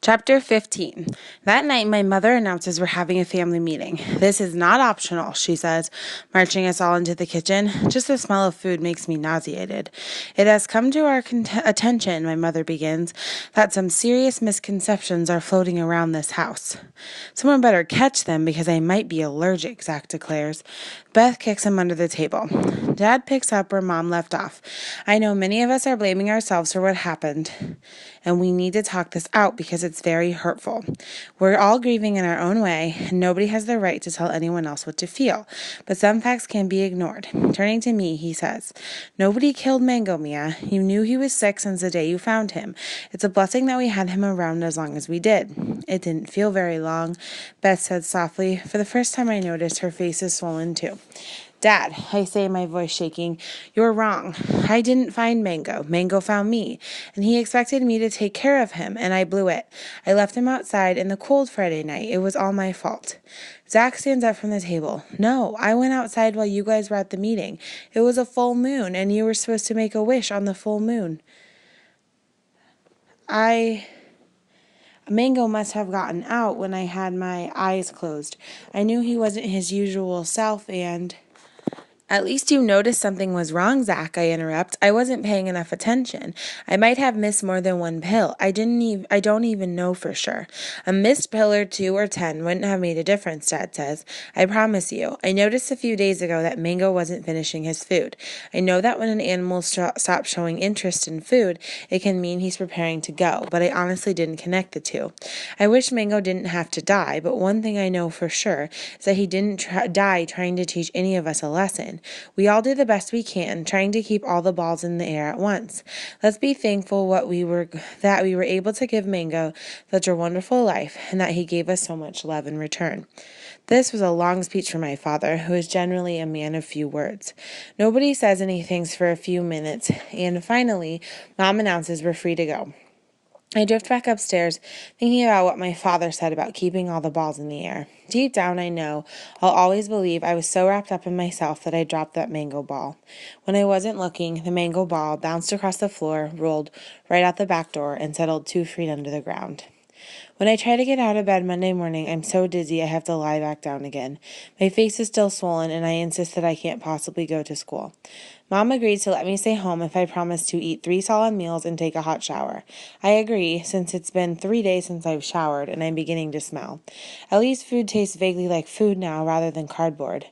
Chapter 15. That night, my mother announces we're having a family meeting. This is not optional, she says, marching us all into the kitchen. Just the smell of food makes me nauseated. It has come to our attention, my mother begins, that some serious misconceptions are floating around this house. Someone better catch them because I might be allergic, Zach declares. Beth kicks him under the table. Dad picks up where Mom left off. I know many of us are blaming ourselves for what happened, and we need to talk this out because it's very hurtful. We're all grieving in our own way, and nobody has the right to tell anyone else what to feel, but some facts can't be ignored. Turning to me, he says, "Nobody killed Mango, Mia. You knew he was sick since the day you found him. It's a blessing that we had him around as long as we did." It didn't feel very long, Beth said softly. For the first time I noticed her face is swollen too. "Dad," I say, my voice shaking, "you're wrong. I didn't find Mango. Mango found me, and he expected me to take care of him, and I blew it. I left him outside in the cold Friday night. It was all my fault." Zach stands up from the table. "No, I went outside while you guys were at the meeting. It was a full moon, and you were supposed to make a wish on the full moon. Mango must have gotten out when I had my eyes closed. I knew he wasn't his usual self, and—" "At least you noticed something was wrong, Zach," I interrupt. "I wasn't paying enough attention. I might have missed more than one pill. I don't even know for sure. A missed pill or 2 or 10 wouldn't have made a difference," Dad says. "I promise you. I noticed a few days ago that Mango wasn't finishing his food. I know that when an animal stops showing interest in food, it can mean he's preparing to go, but I honestly didn't connect the two. I wish Mango didn't have to die, but one thing I know for sure is that he didn't die trying to teach any of us a lesson. We all did the best we can, trying to keep all the balls in the air at once. Let's be thankful that we were able to give Mango such a wonderful life, and that he gave us so much love in return." This was a long speech from my father, who is generally a man of few words. Nobody says anything for a few minutes, and finally, Mom announces we're free to go. I drift back upstairs, thinking about what my father said about keeping all the balls in the air. Deep down, I know I'll always believe I was so wrapped up in myself that I dropped that mango ball. When I wasn't looking, the mango ball bounced across the floor, rolled right out the back door, and settled 2 feet under the ground. When I try to get out of bed Monday morning, I'm so dizzy I have to lie back down again. My face is still swollen, and I insist that I can't possibly go to school. Mom agrees to let me stay home if I promise to eat 3 solid meals and take a hot shower. I agree, since it's been 3 days since I've showered, and I'm beginning to smell. At least food tastes vaguely like food now rather than cardboard.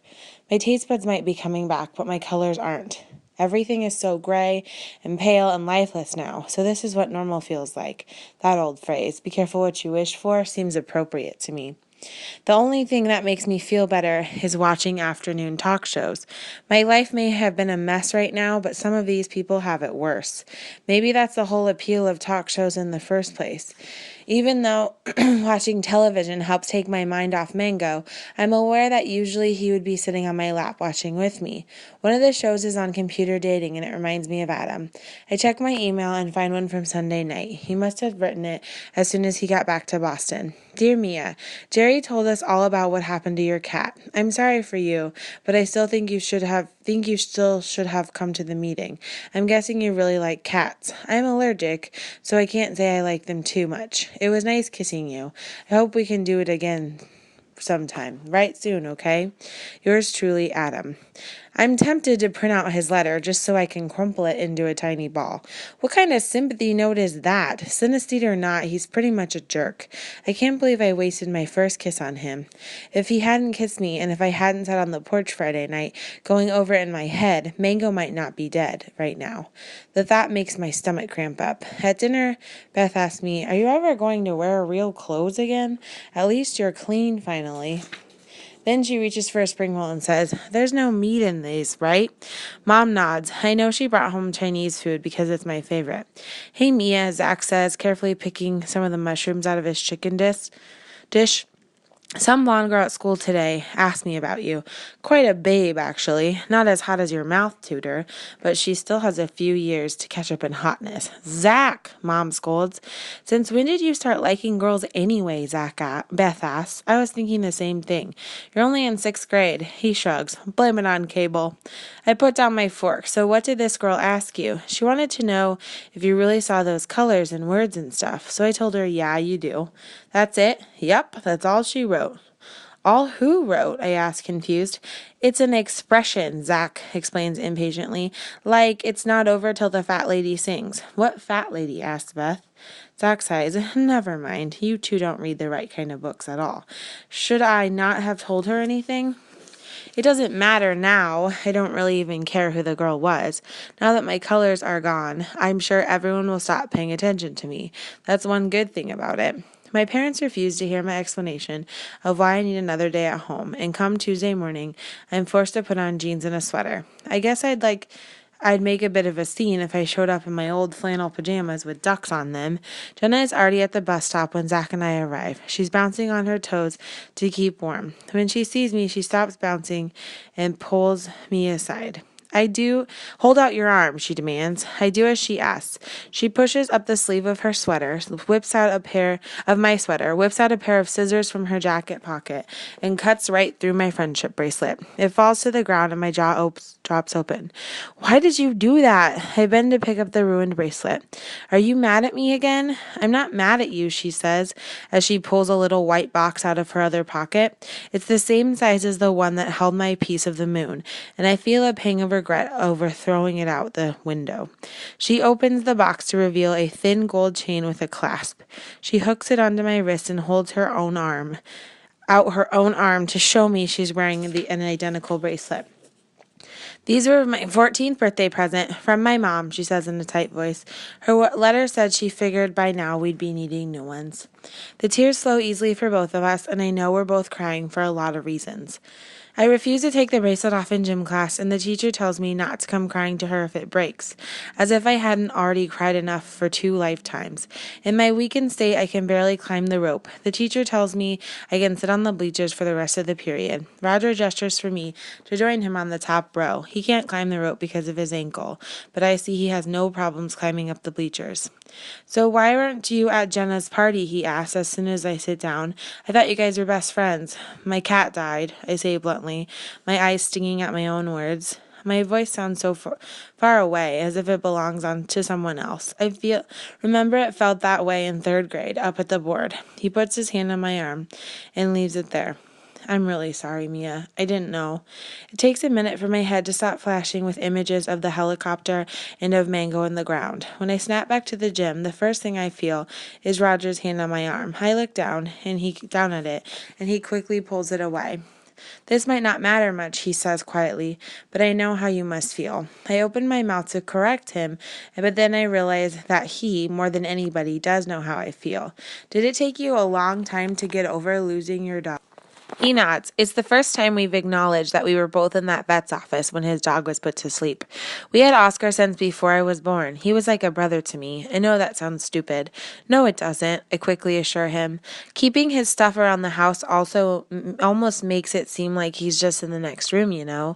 My taste buds might be coming back, but my colors aren't. Everything is so gray and pale and lifeless now, so this is what normal feels like. That old phrase, "be careful what you wish for," seems appropriate to me. The only thing that makes me feel better is watching afternoon talk shows. My life may have been a mess right now, but some of these people have it worse. Maybe that's the whole appeal of talk shows in the first place. Even though watching television helps take my mind off Mango, I'm aware that usually he would be sitting on my lap watching with me. One of the shows is on computer dating, and it reminds me of Adam. I check my email and find one from Sunday night. He must have written it as soon as he got back to Boston. "Dear Mia, Jerry told us all about what happened to your cat. I'm sorry for you, but I still think you should have come to the meeting. I'm guessing you really like cats. I'm allergic, so I can't say I like them too much. It was nice kissing you. I hope we can do it again sometime. Right soon, okay? Yours truly, Adam." I'm tempted to print out his letter just so I can crumple it into a tiny ball. What kind of sympathy note is that? Synesthete or not, he's pretty much a jerk. I can't believe I wasted my first kiss on him. If he hadn't kissed me, and if I hadn't sat on the porch Friday night, going over it in my head, Mango might not be dead right now. The thought makes my stomach cramp up. At dinner, Beth asked me, "Are you ever going to wear real clothes again? At least you're clean finally." Then she reaches for a spring roll and says, "There's no meat in these, right?" Mom nods. I know she brought home Chinese food because it's my favorite. "Hey, Mia," Zach says, carefully picking some of the mushrooms out of his chicken dish. Some blonde girl at school today asked me about you. Quite a babe, actually. Not as hot as your mouth tutor, but she still has a few years to catch up in hotness. Zach, Mom scolds. Since when did you start liking girls anyway, Beth asks. I was thinking the same thing. You're only in 6th grade. He shrugs. Blame it on cable. I put down my fork. So what did this girl ask you? She wanted to know if you really saw those colors and words and stuff. So I told her, yeah, you do. That's it? Yep, that's all she wrote. All who wrote? I asked, confused. It's an expression, Zach explains impatiently. Like, it's not over till the fat lady sings. What fat lady? Asked Beth. Zach sighs. Never mind. You two don't read the right kind of books at all. Should I not have told her anything? It doesn't matter now. I don't really even care who the girl was. Now that my colors are gone, I'm sure everyone will stop paying attention to me. That's one good thing about it. My parents refused to hear my explanation of why I need another day at home, and come Tuesday morning, I'm forced to put on jeans and a sweater. I guess I'd make a bit of a scene if I showed up in my old flannel pajamas with ducks on them. Jenna is already at the bus stop when Zach and I arrive. She's bouncing on her toes to keep warm. When she sees me, she stops bouncing and pulls me aside. I do. Hold out your arm, she demands. I do as she asks. She pushes up the sleeve of her sweater, whips out a pair of scissors from her jacket pocket, and cuts right through my friendship bracelet. It falls to the ground and my jaw drops open. Why did you do that? I bend to pick up the ruined bracelet. Are you mad at me again? I'm not mad at you, she says, as she pulls a little white box out of her other pocket. It's the same size as the one that held my piece of the moon, and I feel a pang of regret over throwing it out the window. She opens the box to reveal a thin gold chain with a clasp. She hooks it onto my wrist and holds her own arm to show me she's wearing an identical bracelet. These were my 14th birthday present from my mom, she says in a tight voice. Her letter said she figured by now we'd be needing new ones. The tears flow easily for both of us, and I know we're both crying for a lot of reasons. I refuse to take the bracelet off in gym class, and the teacher tells me not to come crying to her if it breaks, as if I hadn't already cried enough for 2 lifetimes. In my weakened state, I can barely climb the rope. The teacher tells me I can sit on the bleachers for the rest of the period. Roger gestures for me to join him on the top row. He can't climb the rope because of his ankle, but I see he has no problems climbing up the bleachers. So why weren't you at Jenna's party? He asks as soon as I sit down. I thought you guys were best friends. My cat died, I say bluntly, my eyes stinging at my own words. My voice sounds so far away, as if it belongs to someone else. Remember it felt that way in 3rd grade, up at the board. He puts his hand on my arm and leaves it there. I'm really sorry, Mia. I didn't know. It takes a minute for my head to stop flashing with images of the helicopter and of Mango in the ground. When I snap back to the gym, the first thing I feel is Roger's hand on my arm. I look down at it, and he quickly pulls it away. This might not matter much, he says quietly, but I know how you must feel. I open my mouth to correct him, but then I realize that he, more than anybody, does know how I feel. Did it take you a long time to get over losing your dog? He nods. It's the first time we've acknowledged that we were both in that vet's office when his dog was put to sleep. We had Oscar since before I was born. He was like a brother to me. I know that sounds stupid. No, it doesn't, I quickly assure him. Keeping his stuff around the house also almost makes it seem like he's just in the next room, you know.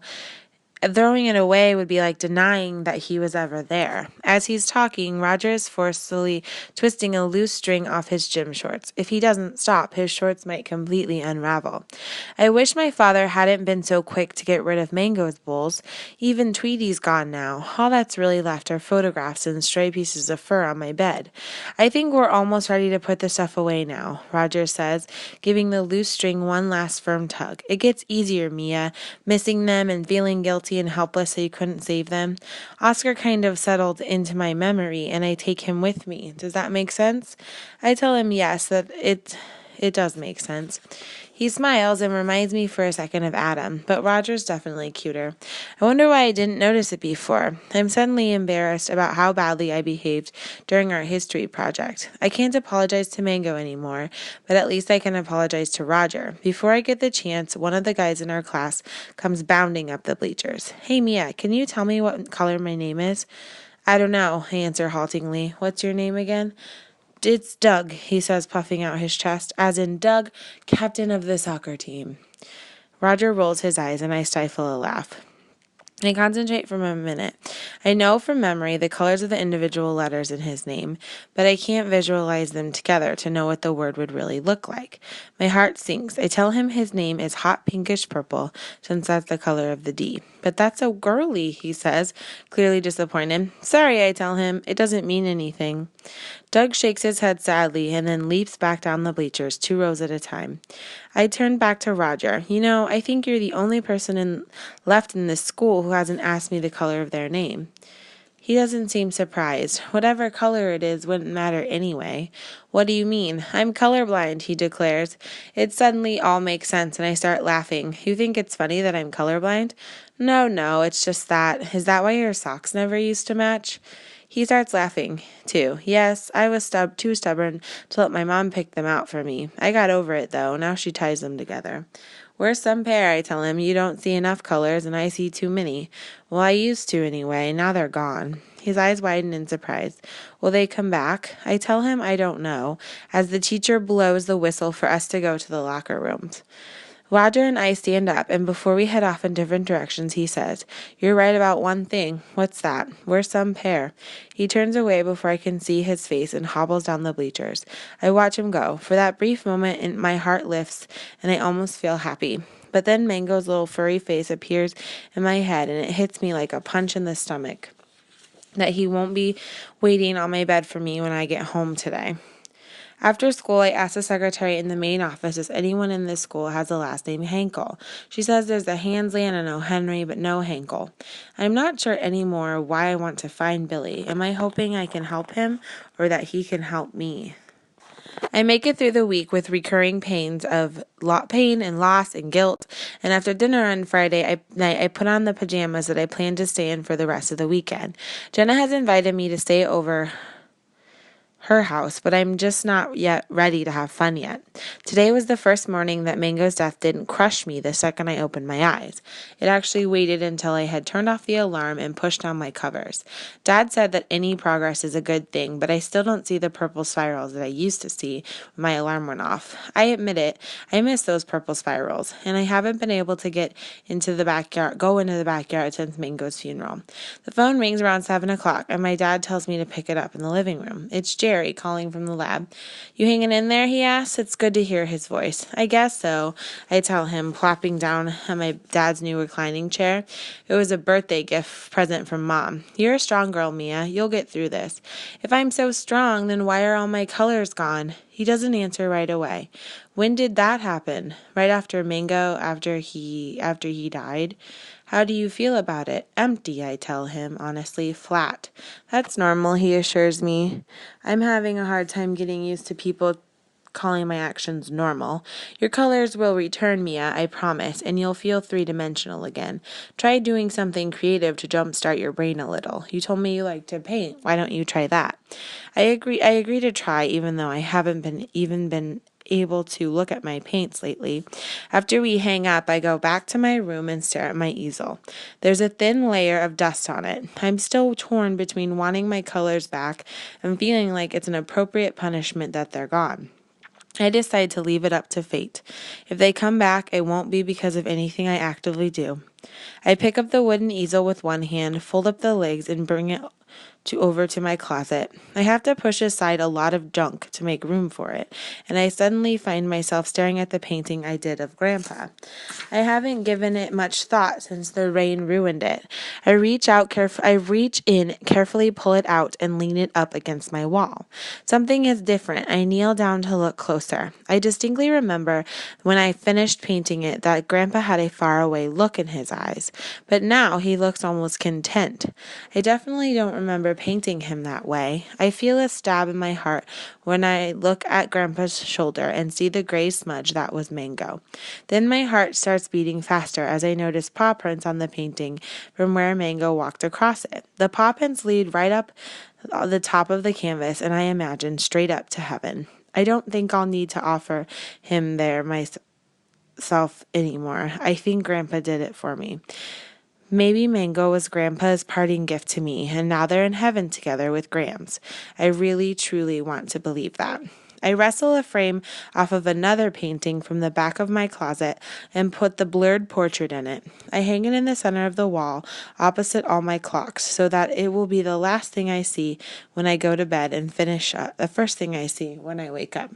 Throwing it away would be like denying that he was ever there. As he's talking, Roger is forcefully twisting a loose string off his gym shorts. If he doesn't stop, his shorts might completely unravel. I wish my father hadn't been so quick to get rid of Mango's bowls. Even Tweety's gone now. All that's really left are photographs and stray pieces of fur on my bed. I think we're almost ready to put the stuff away now, Roger says, giving the loose string one last firm tug. It gets easier, Mia, missing them and feeling guilty and helpless that you couldn't save them. Oscar kind of settled into my memory, and I take him with me. Does that make sense? I tell him yes, that it does make sense. He smiles and reminds me for a second of Adam, but Roger's definitely cuter. I wonder why I didn't notice it before. I'm suddenly embarrassed about how badly I behaved during our history project. I can't apologize to Mango anymore, but at least I can apologize to Roger. Before I get the chance, one of the guys in our class comes bounding up the bleachers. Hey, Mia, can you tell me what color my name is? I don't know, I answer haltingly. What's your name again? It's Doug, he says, puffing out his chest, as in Doug, captain of the soccer team. Roger rolls his eyes, and I stifle a laugh. I concentrate for a minute. I know from memory the colors of the individual letters in his name, but I can't visualize them together to know what the word would really look like. My heart sinks. I tell him his name is hot pinkish purple, since that's the color of the D. But that's so girly, he says, clearly disappointed. Sorry, I tell him. It doesn't mean anything. Doug shakes his head sadly and then leaps back down the bleachers, 2 rows at a time. I turn back to Roger. You know, I think you're the only person left in this school who hasn't asked me the color of their name. He doesn't seem surprised. Whatever color it is wouldn't matter anyway. What do you mean? I'm colorblind, he declares. It suddenly all makes sense, and I start laughing. You think it's funny that I'm colorblind? No, it's just that. Is that why your socks never used to match? He starts laughing, too. Yes, I was too stubborn to let my mom pick them out for me. I got over it, though. Now she ties them together. We're some pair, I tell him. You don't see enough colors, and I see too many. Well, I used to anyway. Now they're gone. His eyes widen in surprise. Will they come back? I tell him I don't know, as the teacher blows the whistle for us to go to the locker rooms. Roger and I stand up, and before we head off in different directions, he says, You're right about one thing. What's that? We're some pair. He turns away before I can see his face and hobbles down the bleachers. I watch him go. For that brief moment, my heart lifts, and I almost feel happy. But then Mango's little furry face appears in my head, and it hits me like a punch in the stomach that he won't be waiting on my bed for me when I get home today. After school, I asked the secretary in the main office if anyone in this school has the last name Hankel. She says there's a Hansley and an O'Henry, but no Hankel. I'm not sure anymore why I want to find Billy. Am I hoping I can help him or that he can help me? I make it through the week with recurring pains of pain and loss and guilt, and after dinner on Friday night, I put on the pajamas that I plan to stay in for the rest of the weekend. Jenna has invited me to stay over her house, but I'm just not yet ready to have fun yet. Today was the first morning that Mango's death didn't crush me the second I opened my eyes. It actually waited until I had turned off the alarm and pushed down my covers. Dad said that any progress is a good thing, but I still don't see the purple spirals that I used to see when my alarm went off. I admit it, I miss those purple spirals, and I haven't been able to go into the backyard since Mango's funeral. The phone rings around 7 o'clock, and my dad tells me to pick it up in the living room. It's Jerry calling from the lab. You hanging in there, he asks. It's good to hear his voice. I guess so, I tell him, plopping down on my dad's new reclining chair. It was a birthday gift present from Mom. You're a strong girl, Mia. You'll get through this. If I'm so strong, then why are all my colors gone? He doesn't answer right away. When did that happen? Right after Mango, after he died? How do you feel about it? Empty, I tell him, honestly, flat. That's normal, he assures me. I'm having a hard time getting used to people calling my actions normal. Your colors will return, Mia, I promise, and you'll feel 3-dimensional again. Try doing something creative to jumpstart your brain a little. You told me you like to paint. Why don't you try that? I agree to try, even though I haven't been able to look at my paints lately. After we hang up, I go back to my room and stare at my easel. There's a thin layer of dust on it. I'm still torn between wanting my colors back and feeling like it's an appropriate punishment that they're gone. I decide to leave it up to fate. If they come back, it won't be because of anything I actively do. I pick up the wooden easel with one hand, fold up the legs, and bring it over to my closet. I have to push aside a lot of junk to make room for it, and I suddenly find myself staring at the painting I did of Grandpa. I haven't given it much thought since the rain ruined it. I reach in, carefully pull it out, and lean it up against my wall. Something is different. I kneel down to look closer. I distinctly remember when I finished painting it that Grandpa had a faraway look in his eyes, but now he looks almost content. I definitely don't remember painting him that way. I feel a stab in my heart when I look at Grandpa's shoulder and see the gray smudge that was Mango. Then my heart starts beating faster as I notice paw prints on the painting from where Mango walked across it. The paw prints lead right up the top of the canvas, and I imagine straight up to heaven. I don't think I'll need to offer him there myself anymore. I think Grandpa did it for me. Maybe Mango was Grandpa's parting gift to me, and now they're in heaven together with Grams. I really, truly want to believe that. I wrestle a frame off of another painting from the back of my closet and put the blurred portrait in it. I hang it in the center of the wall, opposite all my clocks, so that it will be the last thing I see when I go to bed and the first thing I see when I wake up.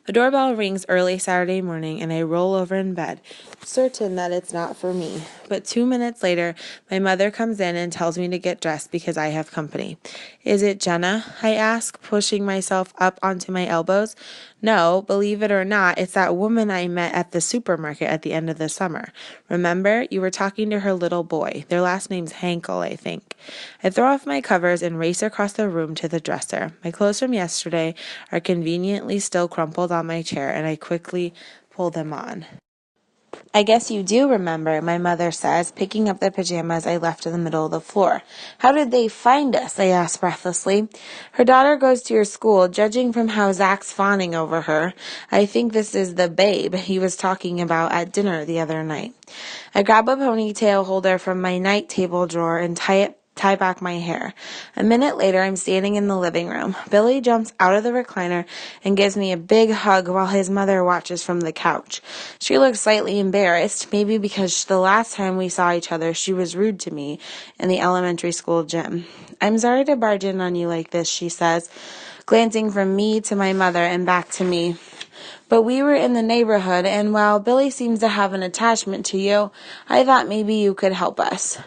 The doorbell rings early Saturday morning, and I roll over in bed, certain that it's not for me. But 2 minutes later, my mother comes in and tells me to get dressed because I have company. Is it Jenna? I ask, pushing myself up onto my elbows. No, believe it or not, it's that woman I met at the supermarket at the end of the summer. Remember, you were talking to her little boy. Their last name's Hankel, I think. I throw off my covers and race across the room to the dresser. My clothes from yesterday are conveniently still crumpled on my chair, and I quickly pull them on. I guess you do remember, my mother says, picking up the pajamas I left in the middle of the floor. How did they find us? I asked breathlessly. Her daughter goes to your school, judging from how Zach's fawning over her. I think this is the babe he was talking about at dinner the other night. I grab a ponytail holder from my night table drawer and tie back my hair. A minute later, I'm standing in the living room. Billy jumps out of the recliner and gives me a big hug while his mother watches from the couch. She looks slightly embarrassed, maybe because the last time we saw each other, she was rude to me in the elementary school gym. I'm sorry to barge in on you like this, she says, glancing from me to my mother and back to me. But we were in the neighborhood, and while Billy seems to have an attachment to you, I thought maybe you could help us.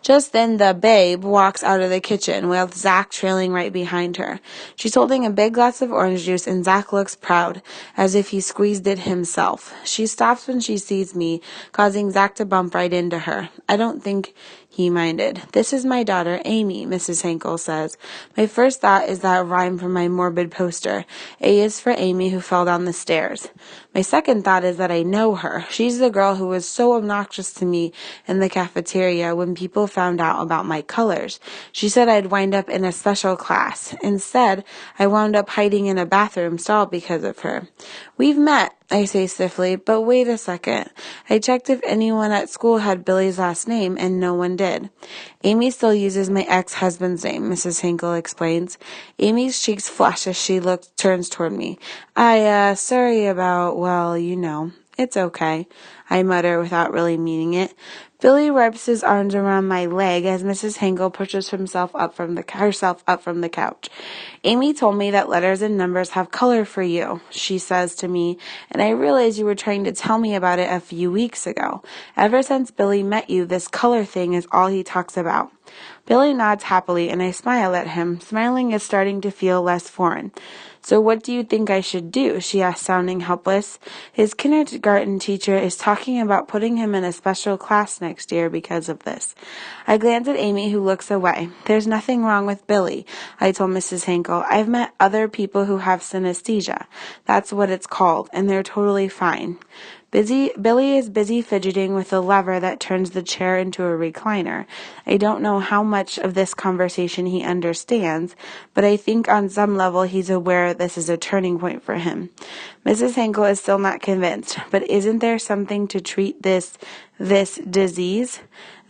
Just then the babe walks out of the kitchen with Zach trailing right behind her. She's holding a big glass of orange juice, and Zach looks proud, as if he squeezed it himself. She stops when she sees me, causing Zach to bump right into her. I don't think he minded. This is my daughter, Amy, Mrs. Henkel says. My first thought is that rhyme from my morbid poster. A is for Amy who fell down the stairs. My second thought is that I know her. She's the girl who was so obnoxious to me in the cafeteria when people found out about my colors. She said I'd wind up in a special class. Instead, I wound up hiding in a bathroom stall because of her. We've met, I say stiffly, but wait a second. I checked if anyone at school had Billy's last name, and no one did. Amy still uses my ex-husband's name, Mrs. Hinkle explains. Amy's cheeks flush as she turns toward me. Sorry about, well, you know. It's okay, I mutter without really meaning it. Billy wraps his arms around my leg as Mrs. Hinkle pushes herself up from the couch. Amy told me that letters and numbers have color for you, she says to me, and I realize you were trying to tell me about it a few weeks ago. Ever since Billy met you, this color thing is all he talks about. Billy nods happily, and I smile at him. Smiling is starting to feel less foreign. So what do you think I should do? She asked, sounding helpless. His kindergarten teacher is talking about putting him in a special class next year because of this. I glance at Amy, who looks away. There's nothing wrong with Billy, I told Mrs. Hinkle. I've met other people who have synesthesia. That's what it's called, and they're totally fine. Billy is busy fidgeting with the lever that turns the chair into a recliner. I don't know how much of this conversation he understands, but I think on some level he's aware this is a turning point for him. Mrs. Hinkle is still not convinced, but isn't there something to treat this disease?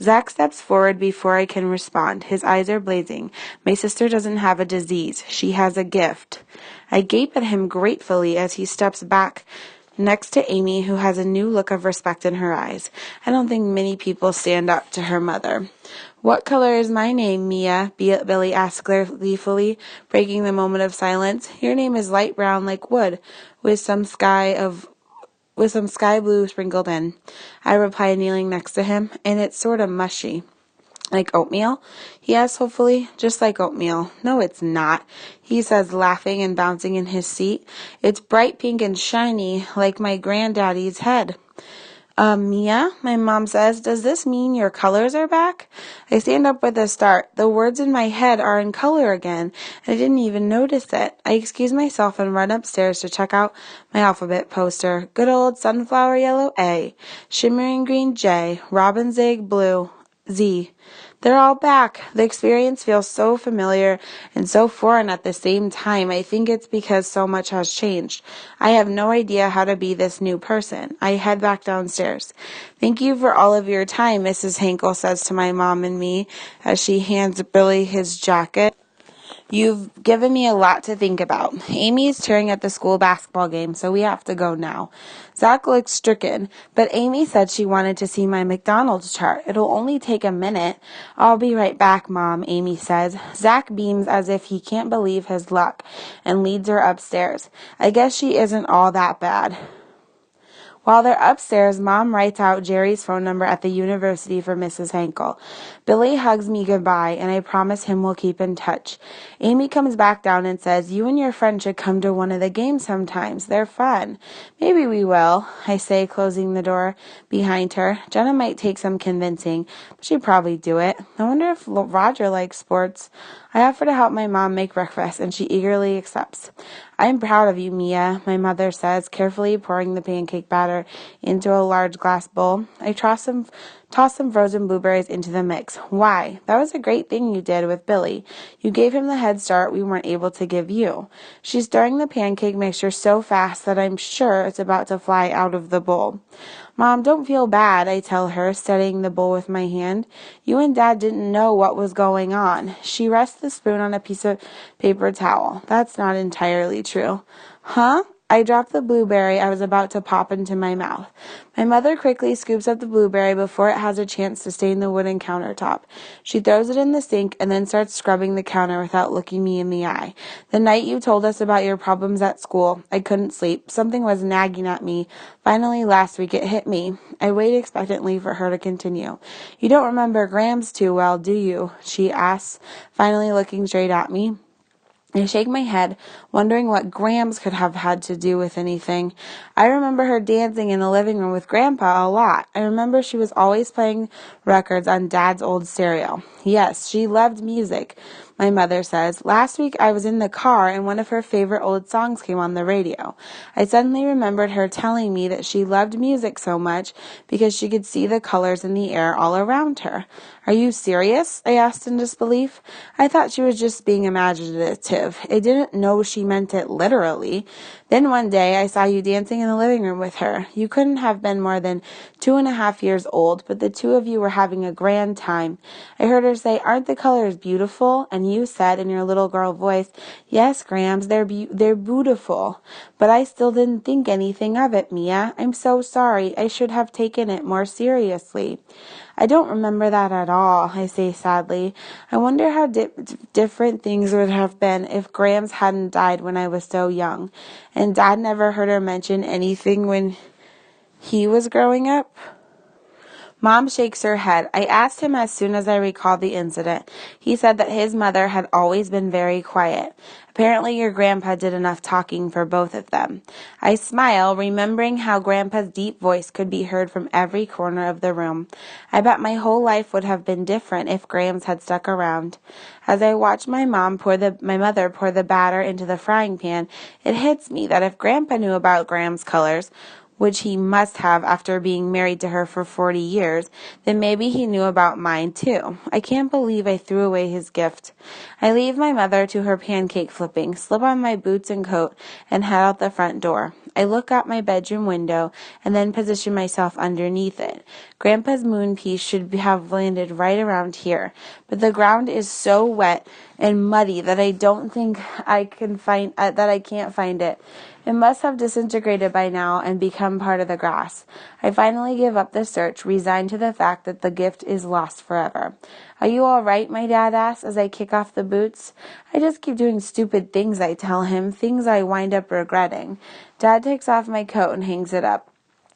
Zach steps forward before I can respond. His eyes are blazing. My sister doesn't have a disease. She has a gift. I gape at him gratefully as he steps back next to Amy, who has a new look of respect in her eyes. I don't think many people stand up to her mother. What color is my name, Mia? Billy asked gleefully, breaking the moment of silence. Your name is light brown like wood, with some sky blue sprinkled in. I replied, kneeling next to him, and it's sort of mushy. Like oatmeal? He asks hopefully. Just like oatmeal. No, it's not, he says, laughing and bouncing in his seat. It's bright pink and shiny, like my granddaddy's head. Mia, my mom says, does this mean your colors are back? I stand up with a start. The words in my head are in color again, and I didn't even notice it. I excuse myself and run upstairs to check out my alphabet poster. Good old sunflower yellow A, shimmering green J, robin's egg blue Z. They're all back. The experience feels so familiar and so foreign at the same time. I think it's because so much has changed. I have no idea how to be this new person. I head back downstairs. Thank you for all of your time, Mrs. Henkel says to my mom and me as she hands Billy his jacket. You've given me a lot to think about. Amy is cheering at the school basketball game, so we have to go now. Zach looks stricken, but Amy said she wanted to see my McDonald's chart. It'll only take a minute. I'll be right back, Mom, Amy says. Zach beams as if he can't believe his luck and leads her upstairs. I guess she isn't all that bad. While they're upstairs, Mom writes out Jerry's phone number at the university for Mrs. Henkel. Billy hugs me goodbye, and I promise him we'll keep in touch. Amy comes back down and says, you and your friend should come to one of the games sometimes. They're fun. Maybe we will, I say, closing the door behind her. Jenna might take some convincing, but she'd probably do it. I wonder if Roger likes sports. I offer to help my mom make breakfast, and she eagerly accepts. I'm proud of you, Mia, my mother says, carefully pouring the pancake batter into a large glass bowl. I toss some frozen blueberries into the mix. Why? That was a great thing you did with Billy. You gave him the head start we weren't able to give you. She's stirring the pancake mixture so fast that I'm sure it's about to fly out of the bowl. Mom, don't feel bad, I tell her, steadying the bowl with my hand. You and Dad didn't know what was going on. She rests the spoon on a piece of paper towel. That's not entirely true. Huh? I dropped the blueberry I was about to pop into my mouth. My mother quickly scoops up the blueberry before it has a chance to stain the wooden countertop. She throws it in the sink and then starts scrubbing the counter without looking me in the eye. The night you told us about your problems at school, I couldn't sleep. Something was nagging at me. Finally, last week it hit me. I wait expectantly for her to continue. You don't remember Grams too well, do you? She asks, finally looking straight at me. I shake my head, wondering what Grams could have had to do with anything. I remember her dancing in the living room with Grandpa a lot. I remember she was always playing records on Dad's old stereo. Yes, she loved music, my mother says. Last week I was in the car and one of her favorite old songs came on the radio. I suddenly remembered her telling me that she loved music so much because she could see the colors in the air all around her. Are you serious? I asked in disbelief. I thought she was just being imaginative. I didn't know she meant it literally. Then one day I saw you dancing in the living room with her. You couldn't have been more than 2.5 years old, but the two of you were having a grand time. I heard her say, aren't the colors beautiful? And you said in your little girl voice, yes, Grams, they're beautiful. But I still didn't think anything of it, Mia. I'm so sorry. I should have taken it more seriously. I don't remember that at all, I say sadly. I wonder how different things would have been if Grams hadn't died when I was so young. And Dad never heard her mention anything when he was growing up. Mom shakes her head. I asked him as soon as I recalled the incident. He said that his mother had always been very quiet. Apparently your grandpa did enough talking for both of them. I smile, remembering how Grandpa's deep voice could be heard from every corner of the room. I bet my whole life would have been different if Grams had stuck around. As I watch my mother pour the batter into the frying pan, it hits me that if Grandpa knew about Grams' colors, which he must have after being married to her for 40 years, then maybe he knew about mine too. I can't believe I threw away his gift. I leave my mother to her pancake flipping, slip on my boots and coat, and head out the front door. I look out my bedroom window and then position myself underneath it. Grandpa's moon piece should have landed right around here, but the ground is so wet and muddy that I don't think I can't find it. It must have disintegrated by now and become part of the grass. I finally give up the search, resigned to the fact that the gift is lost forever. Are you all right, my dad asks as I kick off the boots. I just keep doing stupid things, I tell him, things I wind up regretting. Dad takes off my coat and hangs it up.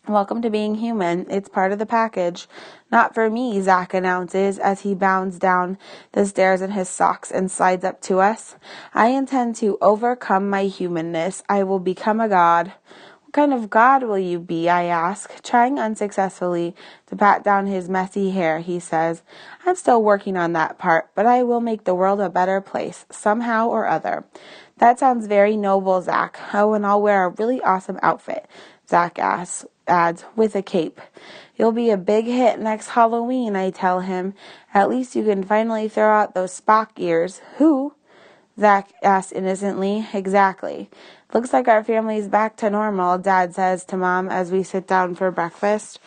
Welcome to being human. It's part of the package. Not for me, Zach announces as he bounds down the stairs in his socks and slides up to us. I intend to overcome my humanness. I will become a god. What kind of god will you be, I ask, trying unsuccessfully to pat down his messy hair, he says. I'm still working on that part, but I will make the world a better place, somehow or other. That sounds very noble, Zach. Oh, and I'll wear a really awesome outfit, Zach adds, with a cape. You'll be a big hit next Halloween, I tell him. At least you can finally throw out those Spock ears. Who? Zach asked innocently. Exactly. Looks like our family's back to normal, Dad says to Mom as we sit down for breakfast.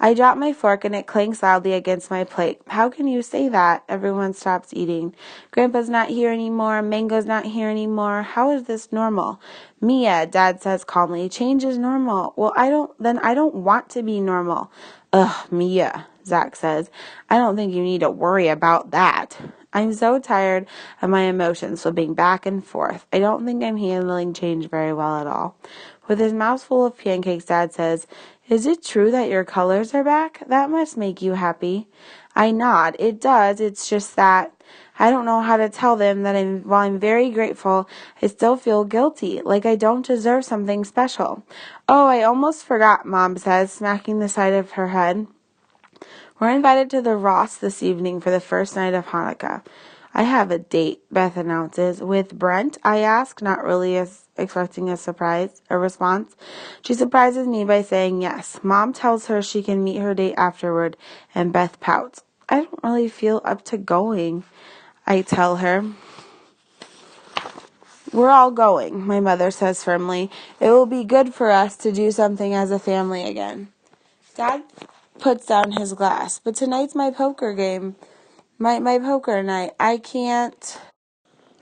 I drop my fork and it clanks loudly against my plate. How can you say that? Everyone stops eating. Grandpa's not here anymore. Mango's not here anymore. How is this normal? Mia, Dad says calmly. Change is normal. Well, I don't want to be normal. Ugh, Mia, Zach says. I don't think you need to worry about that. I'm so tired of my emotions flipping back and forth. I don't think I'm handling change very well at all. With his mouth full of pancakes, Dad says, Is it true that your colors are back? That must make you happy. I nod. It does. It's just that I don't know how to tell them that while I'm very grateful, I still feel guilty, like I don't deserve something special. Oh, I almost forgot, Mom says, smacking the side of her head. We're invited to the Ross this evening for the first night of Hanukkah. I have a date, Beth announces. With Brent, I ask, not really expecting a response. She surprises me by saying yes. Mom tells her she can meet her date afterward, and Beth pouts. I don't really feel up to going, I tell her. We're all going, my mother says firmly. It will be good for us to do something as a family again. Dad puts down his glass. But tonight's my poker game. My poker night. I can't.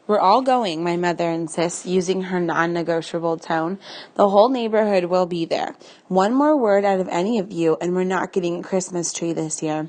We're all going, my mother insists, using her non-negotiable tone. The whole neighborhood will be there. One more word out of any of you, and we're not getting a Christmas tree this year.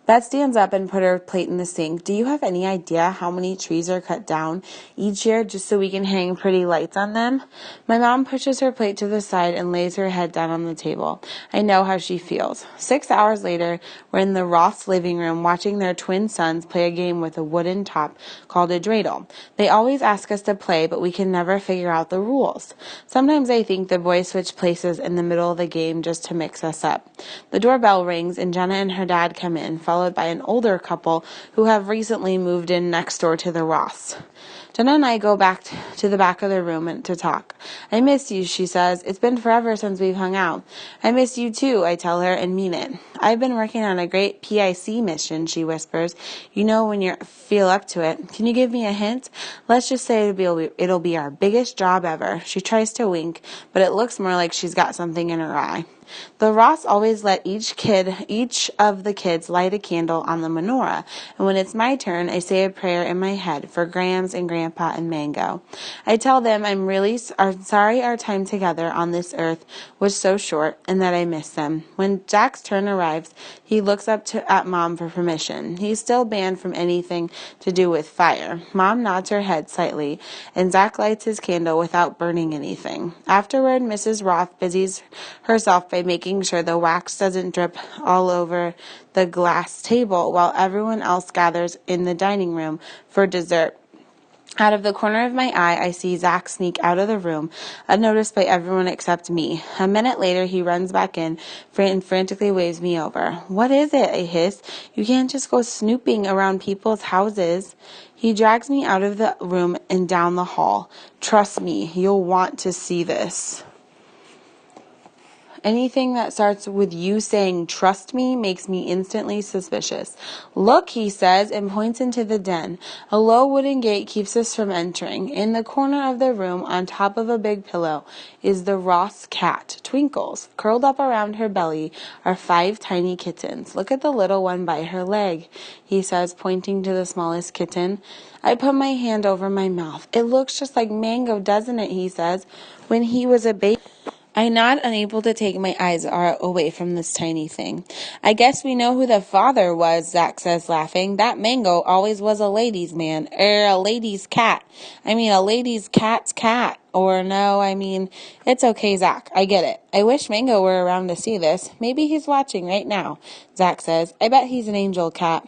Beth stands up and put her plate in the sink. Do you have any idea how many trees are cut down each year just so we can hang pretty lights on them? My mom pushes her plate to the side and lays her head down on the table. I know how she feels. 6 hours later, we're in the Ross living room watching their twin sons play a game with a wooden top called a dreidel. They always ask us to play, but we can never figure out the rules. Sometimes I think the boys switch places in the middle of the game just to mix us up. The doorbell rings and Jenna and her dad come in, followed by an older couple who have recently moved in next door to the Ross. Jenna and I go back to the back of the room to talk. I miss you, she says. It's been forever since we've hung out. I miss you too, I tell her, and mean it. I've been working on a great PIC mission, she whispers. You know when you feel up to it. Can you give me a hint? Let's just say it'll be our biggest job ever. She tries to wink, but it looks more like she's got something in her eye. The Ross always let each of the kids light a candle on the menorah, and when it's my turn, I say a prayer in my head for Grams and Grandpa and Mango. I tell them I'm really sorry our time together on this earth was so short and that I miss them. When Jack's turn arrives, he looks up at Mom for permission. He's still banned from anything to do with fire. Mom nods her head slightly, and Zach lights his candle without burning anything. Afterward, Mrs. Roth busies herself by making sure the wax doesn't drip all over the glass table while everyone else gathers in the dining room for dessert. Out of the corner of my eye, I see Zach sneak out of the room, unnoticed by everyone except me. A minute later, he runs back in and frantically waves me over. What is it? I hiss. You can't just go snooping around people's houses. He drags me out of the room and down the hall. Trust me, you'll want to see this. Anything that starts with you saying, trust me, makes me instantly suspicious. Look, he says, and points into the den. A low wooden gate keeps us from entering. In the corner of the room, on top of a big pillow, is the Ross cat, Twinkles. Curled up around her belly are 5 tiny kittens. Look at the little one by her leg, he says, pointing to the smallest kitten. I put my hand over my mouth. It looks just like Mango, doesn't it, he says, when he was a baby. I nod, unable to take my eyes away from this tiny thing. I guess we know who the father was, Zach says, laughing. That Mango always was a ladies' man, a ladies' cat. I mean, a ladies' cat's cat. Or no, it's okay, Zach. I get it. I wish Mango were around to see this. Maybe he's watching right now, Zach says. I bet he's an angel cat.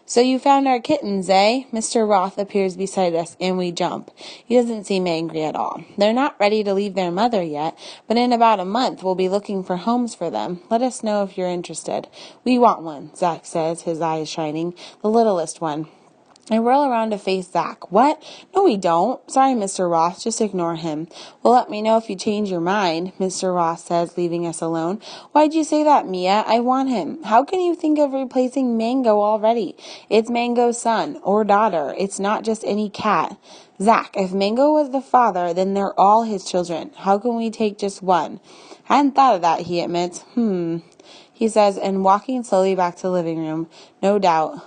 So you found our kittens, eh? Mr. Roth appears beside us, and we jump. He doesn't seem angry at all. They're not ready to leave their mother yet, but in about a month we'll be looking for homes for them. Let us know if you're interested. We want one, Zach says, his eyes shining. The littlest one. I whirl around to face Zach. What? No, we don't. Sorry, Mr. Ross. Just ignore him. Well, let me know if you change your mind, Mr. Ross says, leaving us alone. Why'd you say that, Mia? I want him. How can you think of replacing Mango already? It's Mango's son or daughter. It's not just any cat. Zach, if Mango was the father, then they're all his children. How can we take just one? Hadn't thought of that, he admits. He says, and walking slowly back to the living room, no doubt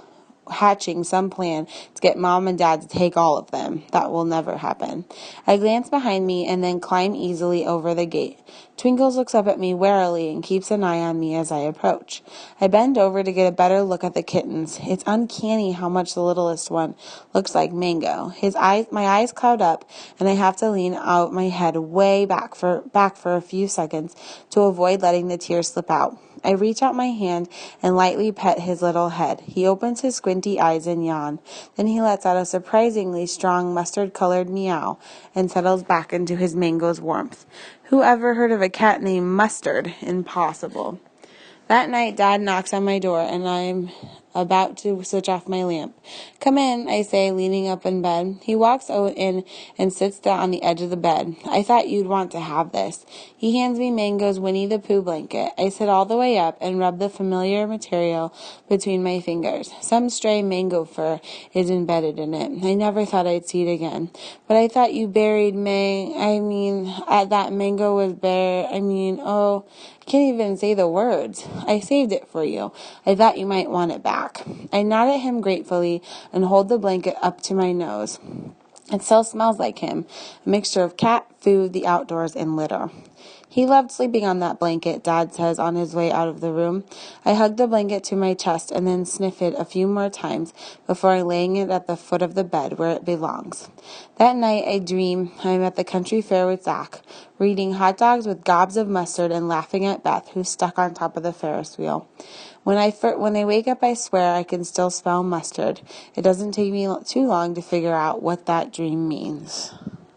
hatching some plan to get Mom and Dad to take all of them. That will never happen. I glance behind me and then climb easily over the gate. Twinkles looks up at me warily and keeps an eye on me as I approach. I bend over to get a better look at the kittens. It's uncanny how much the littlest one looks like Mango. My eyes cloud up, and I have to lean out my head way back for a few seconds to avoid letting the tears slip out. I reach out my hand and lightly pet his little head. He opens his squinty eyes and yawn. Then he lets out a surprisingly strong mustard-colored meow and settles back into his Mango's warmth. Who ever heard of a cat named Mustard? Impossible. That night, Dad knocks on my door, and I'm about to switch off my lamp. Come in, I say, leaning up in bed. He walks in and sits down on the edge of the bed. I thought you'd want to have this. He hands me Mango's Winnie the Pooh blanket. I sit all the way up and rub the familiar material between my fingers. Some stray mango fur is embedded in it. I never thought I'd see it again. But I thought you buried that Mango was I can't even say the words. I saved it for you. I thought you might want it back. I nod at him gratefully and hold the blanket up to my nose. It still smells like him, a mixture of cat, food, the outdoors, and litter. He loved sleeping on that blanket, Dad says on his way out of the room. I hug the blanket to my chest and then sniff it a few more times before laying it at the foot of the bed where it belongs. That night I dream I'm at the country fair with Zach, eating hot dogs with gobs of mustard and laughing at Beth, who's stuck on top of the Ferris wheel. When I wake up, I swear I can still smell mustard. It doesn't take me too long to figure out what that dream means.